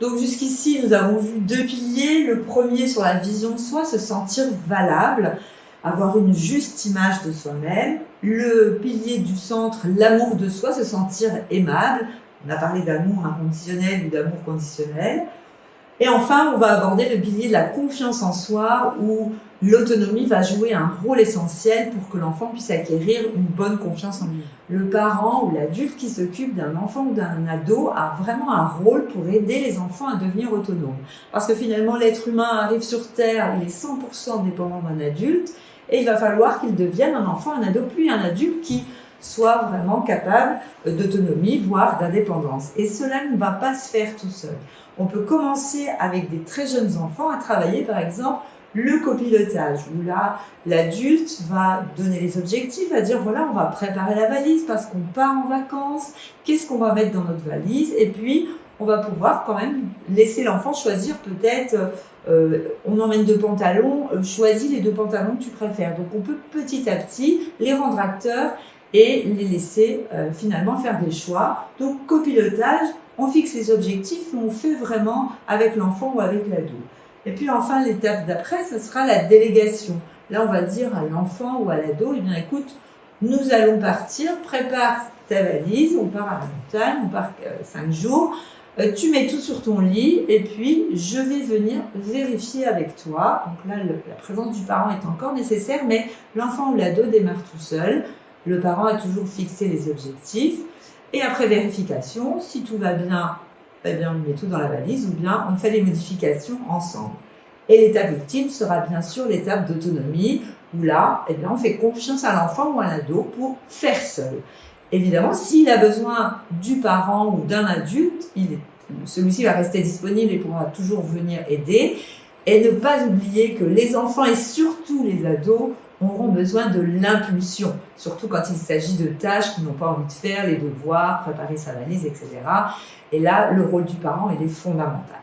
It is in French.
Donc jusqu'ici, nous avons vu deux piliers. Le premier sur la vision de soi, se sentir valable, avoir une juste image de soi-même. Le pilier du centre, l'amour de soi, se sentir aimable. On a parlé d'amour inconditionnel ou d'amour conditionnel. Et enfin, on va aborder le pilier de la confiance en soi, où l'autonomie va jouer un rôle essentiel pour que l'enfant puisse acquérir une bonne confiance en lui. Le parent ou l'adulte qui s'occupe d'un enfant ou d'un ado a vraiment un rôle pour aider les enfants à devenir autonomes. Parce que finalement, l'être humain arrive sur Terre, il est 100% dépendant d'un adulte, et il va falloir qu'il devienne un enfant, un ado, puis un adulte qui soit vraiment capable d'autonomie, voire d'indépendance. Et cela ne va pas se faire tout seul. On peut commencer avec des très jeunes enfants à travailler, par exemple, le copilotage, où là, l'adulte va donner les objectifs, va dire voilà, on va préparer la valise parce qu'on part en vacances, qu'est-ce qu'on va mettre dans notre valise, et puis on va pouvoir quand même laisser l'enfant choisir peut-être, on emmène deux pantalons, choisis les deux pantalons que tu préfères. Donc on peut petit à petit les rendre acteurs et les laisser finalement faire des choix. Donc copilotage, on fixe les objectifs, mais on fait vraiment avec l'enfant ou avec l'ado. Et puis enfin, l'étape d'après, ce sera la délégation. Là, on va dire à l'enfant ou à l'ado, eh bien écoute, nous allons partir, prépare ta valise, on part à la montagne, on part 5 jours, tu mets tout sur ton lit et puis je vais venir vérifier avec toi. Donc là, la présence du parent est encore nécessaire, mais l'enfant ou l'ado démarre tout seul. Le parent a toujours fixé les objectifs. Et après vérification, si tout va bien, eh bien, on met tout dans la valise ou bien on fait les modifications ensemble. Et l'étape ultime sera bien sûr l'étape d'autonomie où là, eh bien, on fait confiance à l'enfant ou à l'ado pour faire seul. Évidemment, s'il a besoin du parent ou d'un adulte, celui-ci va rester disponible et pourra toujours venir aider. Et ne pas oublier que les enfants et surtout les ados auront besoin de l'impulsion, surtout quand il s'agit de tâches qu'ils n'ont pas envie de faire, les devoirs, préparer sa valise, etc. Et là, le rôle du parent, il est fondamental.